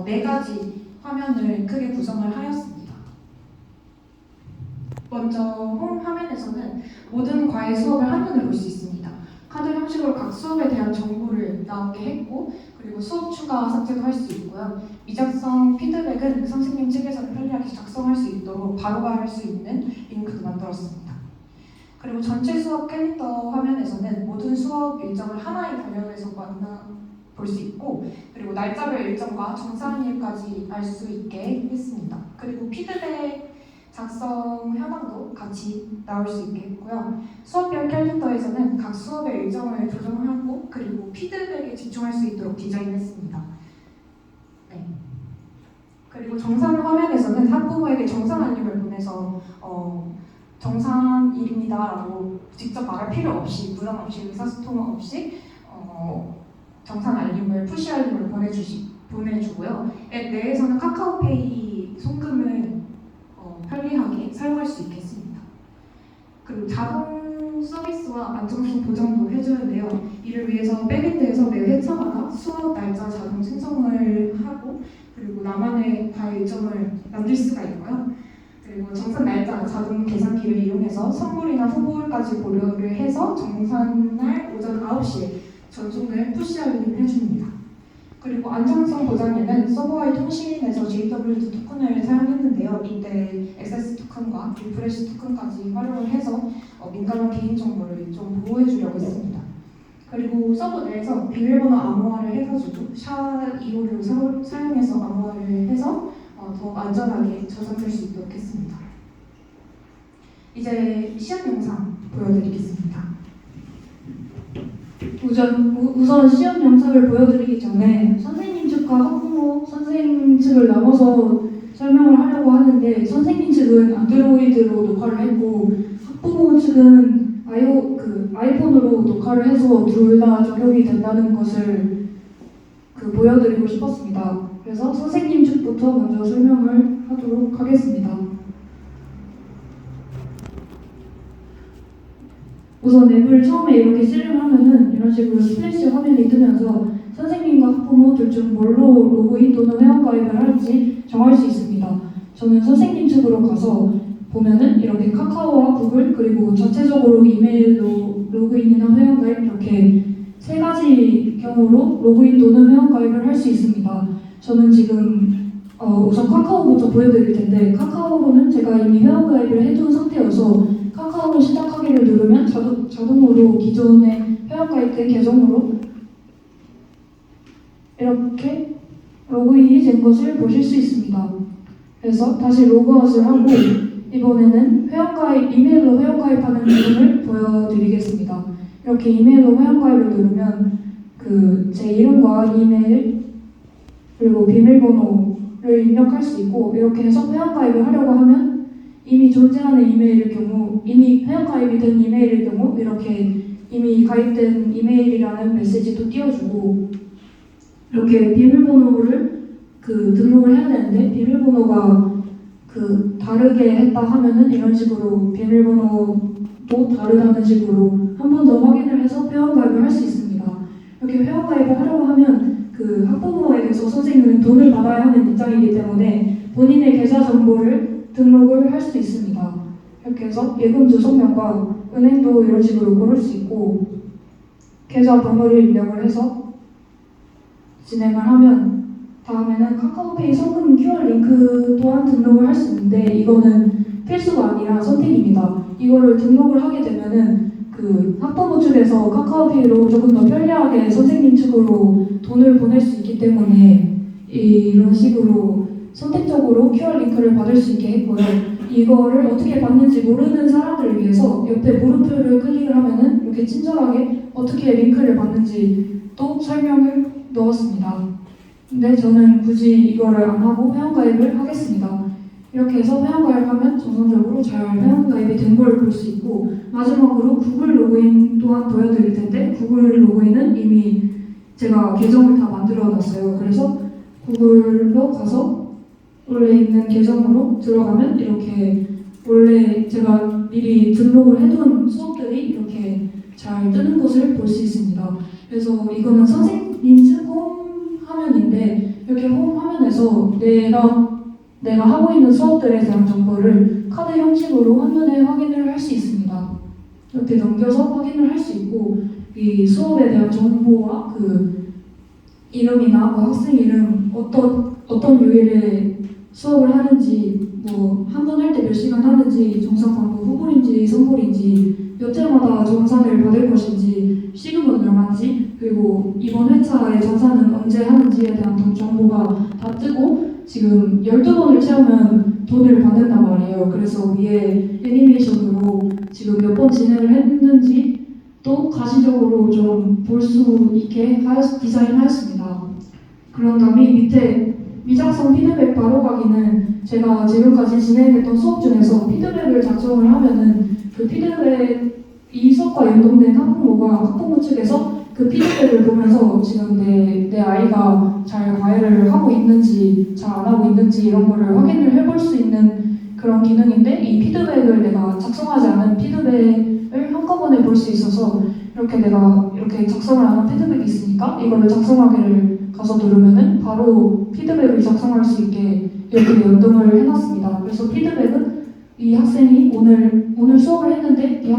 네 가지 화면을 크게 구성을 하였습니다. 먼저 홈 화면에서는 모든 과외 수업을 한눈에 볼 수 있습니다. 카드 형식으로 각 수업에 대한 정보를 나오게 했고, 그리고 수업 추가 삭제도 할 수 있고요. 미작성 피드백은 선생님 측에서 편리하게 작성할 수 있도록 바로바로 할 수 있는 링크도 만들었습니다. 그리고 전체 수업 캘린더 화면에서는 모든 수업 일정을 하나의 달력에서 만나볼 수 있고, 그리고 날짜별 일정과 정산일까지 알 수 있게 했습니다. 그리고 피드백 작성 현황도 같이 나올 수 있게 했고요. 수업별 캘린더에서는 각 수업의 일정을 조정하고, 그리고 피드백에 집중할 수 있도록 디자인했습니다. 네. 그리고 정산 화면에서는 학부모에게 정산 알림을 보내서 정산일입니다라고 직접 말할 필요 없이, 부담 없이, 의사소통 없이 정산 알림을, 푸시 알림을 보내주고요. 앱 내에서는 카카오페이 송금을 편리하게 사용할 수 있겠습니다. 그리고 자동 서비스와 안정성 보장도 해주는데요. 이를 위해서 백엔드에서 매 회차마다 수업 날짜 자동 생성을 하고, 그리고 나만의 과외 일정을 만들 수가 있고요. 그리고 정산 날짜 자동 계산기를 이용해서 선물이나 후보까지 고려를 해서 정산날 오전 9시에 전송을 푸시 알림을 해줍니다. 그리고 안정성 보장에는 서버와의 통신에서 JWT 토큰을 사용했는데요. 이때 액세스 토큰과 리프레시 토큰까지 활용을 해서 민감한 개인정보를 좀 보호해주려고 했습니다. 그리고 서버 내에서 비밀번호 암호화를 해가지고 SHA-256을 사용해서 암호화를 해서 더 안전하게 저장될 수 있도록 했습니다. 이제 시험 영상 보여드리겠습니다. 우선 시험 영상을 보여드리기 전에 선생님 측과 학부모, 선생님 측을 나눠서 설명을 하려고 하는데, 선생님 측은 안드로이드로 녹화를 했고 학부모 측은 아이폰으로 녹화를 해서 둘 다 적용이 된다는 것을 보여드리고 싶었습니다. 그래서 선생님 측부터 먼저 설명을 하도록 하겠습니다. 우선 앱을 처음에 이렇게 실행을 하면은 이런 식으로 스플래시 화면이 뜨면서 선생님과 학부모 둘 중 뭘로 로그인 또는 회원가입을 할지 정할 수 있습니다. 저는 선생님 측으로 가서 보면은 이렇게 카카오와 구글, 그리고 전체적으로 이메일로 로그인이나 회원가입, 이렇게 세 가지 경우로 로그인 또는 회원가입을 할 수 있습니다. 저는 지금 우선 카카오부터 보여드릴 텐데, 카카오로는 제가 이미 회원가입을 해둔 상태여서 카카오를 시작하기를 누르면 자동으로 기존에 회원가입된 계정으로 이렇게 로그인이 된 것을 보실 수 있습니다. 그래서 다시 로그아웃을 하고 이번에는 이메일로 회원가입하는 기능을 보여드리겠습니다. 이렇게 이메일로 회원가입을 누르면 제 이름과 이메일 그리고 비밀번호를 입력할 수 있고, 이렇게 해서 회원가입을 하려고 하면 이미 존재하는 이메일일 경우, 이미 회원가입이 된 이메일일 경우 이렇게 이미 가입된 이메일이라는 메시지도 띄워주고, 이렇게 비밀번호를 등록을 해야 되는데 비밀번호가 다르게 했다 하면은 이런 식으로 비밀번호도 다르다는 식으로 한 번 더 확인을 해서 회원가입을 할 수 있습니다. 이렇게 회원가입을 하려고 하면 학부모에게서 선생님은 돈을 받아야 하는 입장이기 때문에 본인의 계좌 정보를 등록을 할 수 있습니다. 이렇게 해서 예금 주소명과 은행도 이런 식으로 고를 수 있고, 계좌 번호를 입력을 해서 진행을 하면 다음에는 카카오페이 송금 QR 링크 또한 등록을 할 수 있는데, 이거는 필수가 아니라 선택입니다. 이거를 등록을 하게 되면은 학부모 측에서 카카오페이로 조금 더 편리하게 선생님 측으로 돈을 보낼 수 있기 때문에 이런 식으로 선택적으로 QR 링크를 받을 수 있게 했고요. 이거를 어떻게 받는지 모르는 사람들을 위해서 옆에 물음표를 클릭을 하면은 이렇게 친절하게 어떻게 링크를 받는지 또 설명을 넣었습니다. 근데 저는 굳이 이거를 안 하고 회원가입을 하겠습니다. 이렇게 해서 회원가입을 하면 정상적으로 잘 회원가입이 된 걸 볼 수 있고, 마지막으로 구글 로그인 또한 보여드릴 텐데, 구글 로그인은 이미 제가 계정을 다 만들어 놨어요. 그래서 구글로 가서 원래 있는 계정으로 들어가면 이렇게 원래 제가 미리 등록을 해둔 수업들이 이렇게 잘 뜨는 것을 볼 수 있습니다. 그래서 이거는 선생님 측 홈 화면인데, 이렇게 홈 화면에서 내가 하고 있는 수업들에 대한 정보를 카드 형식으로 화면에 확인을 할 수 있습니다. 이렇게 넘겨서 확인을 할 수 있고 이 수업에 대한 정보와 그 이름이나 뭐 학생 이름 어떤 요일에 수업을 하는지 뭐 한 번 할 때 몇 시간 하는지 정상 광고 후불인지 선불인지 몇 회마다 정산을 받을 것인지 시급은 얼마인지 그리고 이번 회차의 정산은 언제 하는지에 대한 정보가 다 뜨고 지금 12번을 채우면 돈을 받는단 말이에요. 그래서 위에 애니메이션으로 지금 몇 번 진행을 했는지 또 가시적으로 좀 볼 수 있게 디자인하였습니다. 그런 다음에 밑에 미작성 피드백 바로가기는 제가 지금까지 진행했던 수업 중에서 피드백을 작성을 하면은 그 피드백 이 수업과 연동된 학부모가 학부모 측에서 그 피드백을 보면서 지금 내 아이가 잘 과외를 하고 있는지 잘 안 하고 있는지 이런 거를 확인을 해볼 수 있는 그런 기능인데 이 피드백을 내가 작성하지 않은 피드백을 한꺼번에 볼 수 있어서 이렇게 내가 이렇게 작성을 안 한 피드백이 있으니까 이거를 작성하기를 가서 누르면은 바로 피드백을 작성할 수 있게 이렇게 연동을 해놨습니다. 그래서 피드백은 이 학생이 오늘 수업을 했는데 이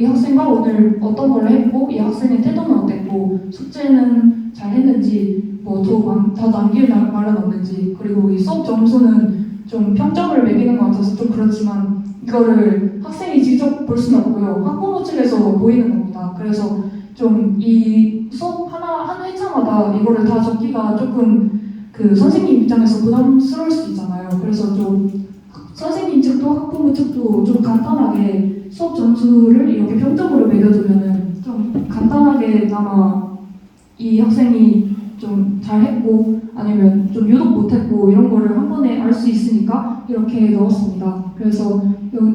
학생과 오늘 어떤 걸 했고 이 학생의 태도는 어땠고 숙제는 잘 했는지 뭐 더 남길 말은 없는지 그리고 이 수업 점수는 좀 평점을 매기는 것 같아서 좀 그렇지만 이거를 학생이 직접 볼 수는 없고요. 학부모 측에서 보이는 겁니다. 그래서 좀 이 수업 한 회차마다 이거를 다 적기가 조금 그 선생님 입장에서 부담스러울 수 있잖아요. 그래서 좀 선생님 측도 학부모 측도 좀 간단하게 수업 점수를 이렇게 평점으로 매겨두면은 좀 간단하게나마 이 학생이 좀 잘했고 아니면 좀 유독 못했고 이런 거를 한 번에 알 수 있으니까 이렇게 넣었습니다. 그래서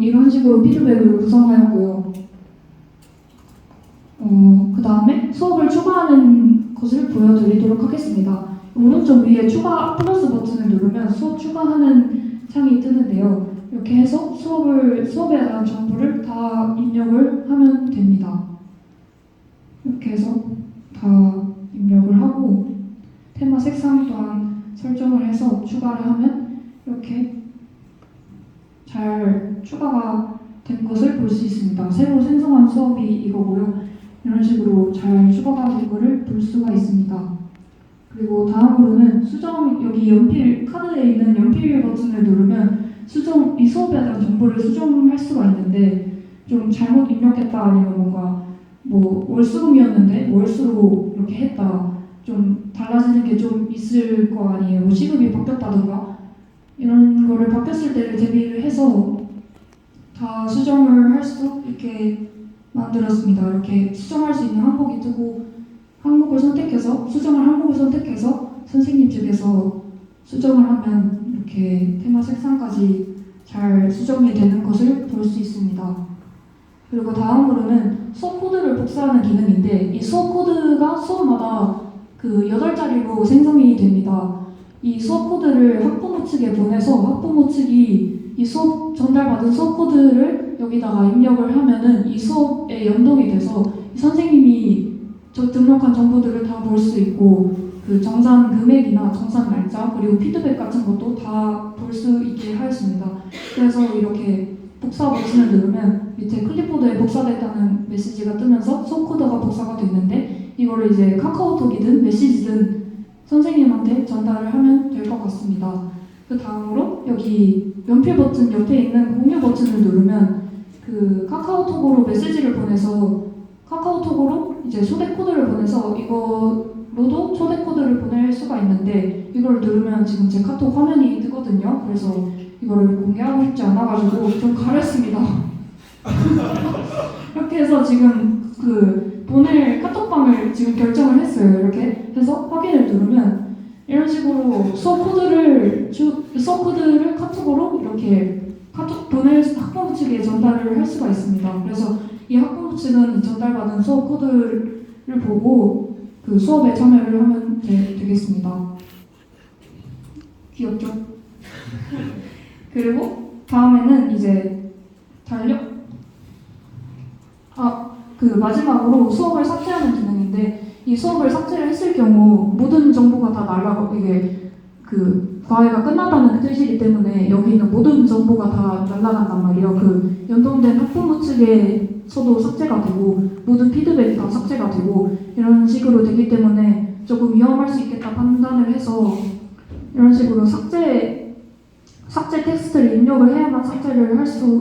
이런 식으로 피드백을 구성하였고요. 그 다음에 수업을 추가하는 것을 보여드리도록 하겠습니다. 오른쪽 위에 추가 플러스 버튼을 누르면 수업 추가하는 창이 뜨는데요. 이렇게 해서 수업에 대한 정보를 다 입력을 하면 됩니다. 이렇게 해서 다 입력을 하고 테마 색상 또한 설정을 해서 추가를 하면 이렇게 잘 추가가 된 것을 볼 수 있습니다. 새로 생성한 수업이 이거고요. 이런 식으로 잘 추가가 된 것을 볼 수가 있습니다. 그리고 다음으로는 수정 여기 연필 카드에 있는 연필 버튼을 누르면 이 수업에 대한 정보를 수정할 수가 있는데 좀 잘못 입력했다 아니면 뭔가 뭐 월수금이었는데 월수로 이렇게 했다 좀 달라지는 게 좀 있을 거 아니에요. 뭐 시급이 바뀌었다든가 이런 거를 바뀌었을 때를 대비를 해서 다 수정을 할 수 있게 만들었습니다. 이렇게 수정할 수 있는 항목이 뜨고 수정할 항목을 선택해서 선생님 측에서 수정을 하면 이렇게 테마 색상까지 잘 수정이 되는 것을 볼 수 있습니다. 그리고 다음으로는 수업 코드를 복사하는 기능인데 이 수업 코드가 수업마다 그 8자리로 생성이 됩니다. 이 수업 코드를 학부모 측에 보내서 학부모 측이 이 수업 전달받은 수업 코드를 여기다가 입력을 하면은 이 수업에 연동이 돼서 선생님이 등록한 정보들을 다 볼 수 있고 그 정산 금액이나 정산 날짜 그리고 피드백 같은 것도 다 볼 수 있게 하였습니다. 그래서 이렇게 복사 버튼을 누르면 밑에 클립보드에 복사됐다는 메시지가 뜨면서 수업 코드가 복사가 됐는데 이거를 이제 카카오톡이든 메시지든 선생님한테 전달을 하면 될 것 같습니다. 그 다음으로 여기 연필 버튼 옆에 있는 공유 버튼을 누르면 그 카카오톡으로 메시지를 보내서 카카오톡으로 이제 초대 코드를 보내서 이거로도 초대 코드를 보낼 수가 있는데 이걸 누르면 지금 제 카톡 화면이 뜨거든요. 그래서 이거를 공개하고 싶지 않아가지고 좀 가렸습니다. 이렇게 해서 지금 그 보낼 카톡방을 지금 결정을 했어요. 이렇게 해서 확인을 누르면 이런 식으로 수업 코드를 카톡으로 이렇게 카톡 보낼 학부모 측에 전달을 할 수가 있습니다. 그래서 이 학부모 측은 전달받은 수업 코드를 보고 그 수업에 참여를 하면 되겠습니다. 귀엽죠? 그리고 다음에는 이제 마지막으로 수업을 삭제하는 기능인데 이 수업을 삭제를 했을 경우 모든 정보가 다 이게 그 과외가 끝났다는 뜻이기 때문에 여기 있는 모든 정보가 다 날아간단 말이에요. 그 연동된 학부모 측에서도 삭제가 되고 모든 피드백이 다 삭제가 되고 이런 식으로 되기 때문에 조금 위험할 수 있겠다 판단을 해서 이런 식으로 삭제 텍스트를 입력을 해야만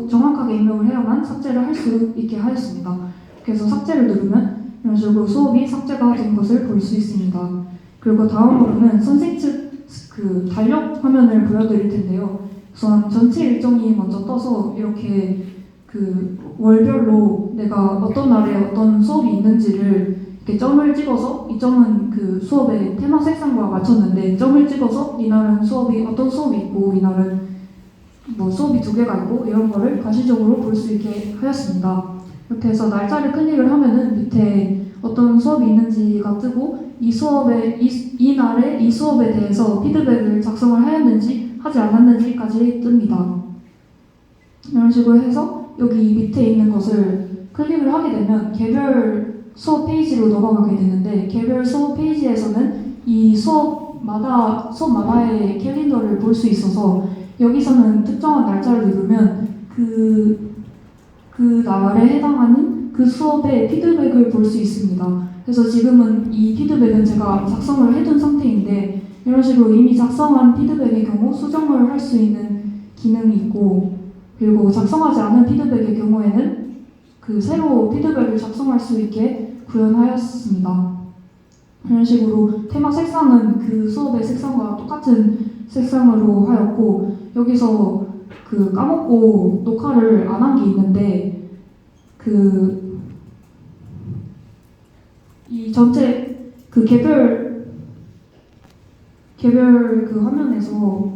정확하게 입력을 해야만 삭제를 할 수 있게 하였습니다. 그래서 삭제를 누르면 이런 식으로 수업이 삭제가 된 것을 볼 수 있습니다. 그리고 다음으로는 선생 측 그 달력 화면을 보여드릴 텐데요. 우선 전체 일정이 먼저 떠서 이렇게 그 월별로 내가 어떤 날에 어떤 수업이 있는지를 이렇게 점을 찍어서 이 점은 그 수업의 테마 색상과 맞췄는데 점을 찍어서 이날은 어떤 수업이 있고 이날은 뭐 수업이 2개가 있고 이런 거를 가시적으로 볼 수 있게 하였습니다. 이렇게 해서 날짜를 클릭을 하면은 밑에 어떤 수업이 있는지가 뜨고 이 날에 이 수업에 대해서 피드백을 작성을 하였는지 하지 않았는지까지 뜹니다. 이런 식으로 해서 여기 밑에 있는 것을 클릭을 하게 되면 개별 수업 페이지로 넘어가게 되는데 개별 수업 페이지에서는 이 수업마다의 캘린더를 볼 수 있어서 여기서는 특정한 날짜를 누르면 그 날에 해당하는 그 수업의 피드백을 볼 수 있습니다. 그래서 지금은 이 피드백은 제가 작성을 해둔 상태인데 이런 식으로 이미 작성한 피드백의 경우 수정을 할 수 있는 기능이 있고 그리고 작성하지 않은 피드백의 경우에는 그 새로 피드백을 작성할 수 있게 구현하였습니다. 이런 식으로 테마 색상은 그 수업의 색상과 똑같은 색상으로 하였고 여기서 그 까먹고 녹화를 안 한 게 있는데 이 전체 그 개별 그 화면에서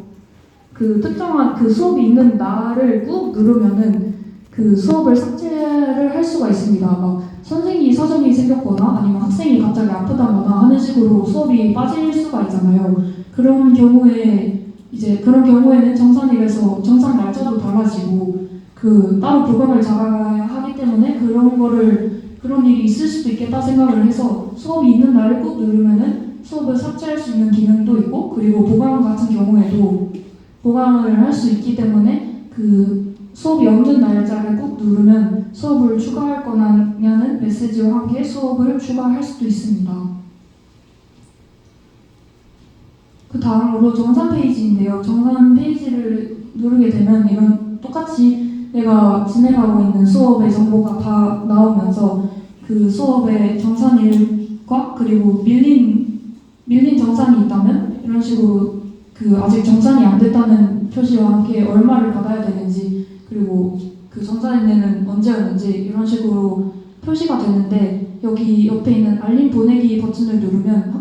그 특정한 그 수업이 있는 날을 꾹 누르면은 그 수업을 삭제를 할 수가 있습니다. 막 선생님이 사정이 생겼거나 아니면 학생이 갑자기 아프다거나 하는 식으로 수업이 빠질 수가 있잖아요. 그런 경우에는 정산일에서 정산 날짜도 달라지고 그 따로 보강을 잡아야 하기 때문에 그런 일이 있을 수도 있겠다 생각을 해서 수업이 있는 날을 꾹 누르면은 수업을 삭제할 수 있는 기능도 있고 그리고 보강 같은 경우에도 보강을 할 수 있기 때문에 그 수업이 없는 날짜를 꾹 누르면 수업을 추가할 거냐는 메시지와 함께 수업을 추가할 수도 있습니다. 그 다음으로 정산 페이지인데요. 정산 페이지를 누르게 되면 이런 똑같이 내가 진행하고 있는 수업의 정보가 다 나오면서 그 수업의 정산일과 그리고 밀린 정산이 있다면 이런 식으로 그 아직 정산이 안 됐다는 표시와 함께 얼마를 받아야 되는지 그리고 그 정산일에는 언제였는지 이런 식으로 표시가 되는데 여기 옆에 있는 알림 보내기 버튼을 누르면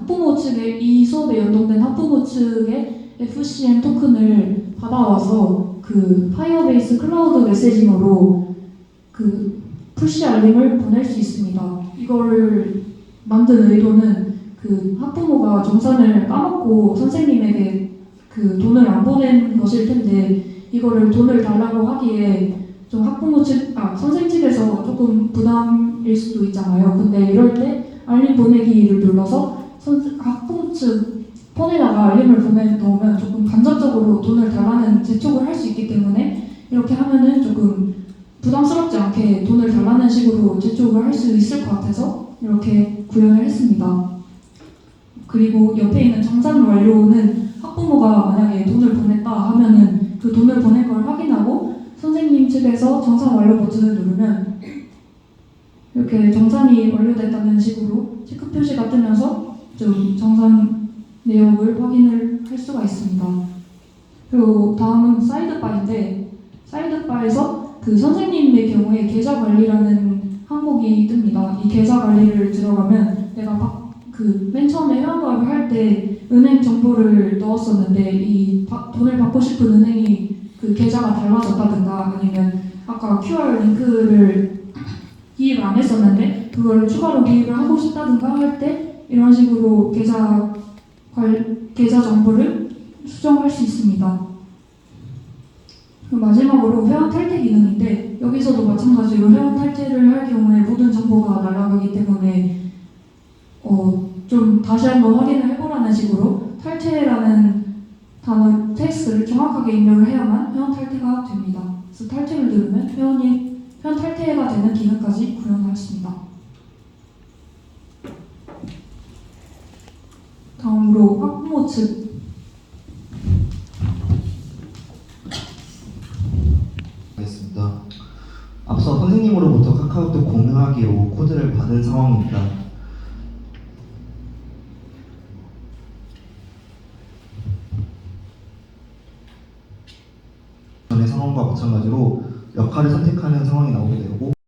이 수업에 연동된 학부모 측의 FCM 토큰을 받아와서 그 파이어베이스 클라우드 메시징으로 그 푸시 알림을 보낼 수 있습니다. 이거를 만든 의도는 그 학부모가 정산을 까먹고 선생님에게 그 돈을 안 보낸 것일 텐데 이거를 돈을 달라고 하기에 좀 선생 측에서 조금 부담일 수도 있잖아요. 근데 이럴 때 알림 보내기를 눌러서 학부모 측 폰에다가 알림을 보내놓으면 조금 간접적으로 돈을 달라는 재촉을 할 수 있기 때문에 이렇게 하면은 조금 부담스럽지 않게 돈을 달라는 식으로 재촉을 할 수 있을 것 같아서 이렇게 구현을 했습니다. 그리고 옆에 있는 정산 완료는 학부모가 만약에 돈을 보냈다 하면은 그 돈을 보낸 걸 확인하고 선생님 측에서 정산 완료 버튼을 누르면 이렇게 정산이 완료됐다는 식으로 체크 표시가 뜨면서 좀 정산 내역을 확인을 할 수가 있습니다. 그리고 다음은 사이드바인데 사이드바에서 그 선생님의 경우에 계좌 관리라는 항목이 뜹니다. 이 계좌 관리를 들어가면 내가 맨 처음에 회원가입을 할 때 은행 정보를 넣었었는데 이 돈을 받고 싶은 은행이 그 계좌가 달라졌다든가 아니면 아까 QR 링크를 기입을 안 했었는데 그걸 추가로 기입을 하고 싶다든가 할 때 이런 식으로 계좌 정보를 수정할 수 있습니다. 마지막으로 회원 탈퇴 기능인데 여기서도 마찬가지로 회원 탈퇴를 할 경우에 모든 정보가 날아가기 때문에 좀 다시 한번 확인을 해보라는 식으로 탈퇴라는 단어 텍스트를 정확하게 입력을 해야만 회원 탈퇴가 됩니다. 그래서 탈퇴를 누르면 회원 탈퇴가 되는 기능까지 구현하였습니다. 다음으로 학부모 측 하겠습니다. 앞서 선생님으로부터 카카오톡 공유하기로 코드를 받은 상황입니다. 전의 상황과 마찬가지로 역할을 선택하는 상황이 나오게 되고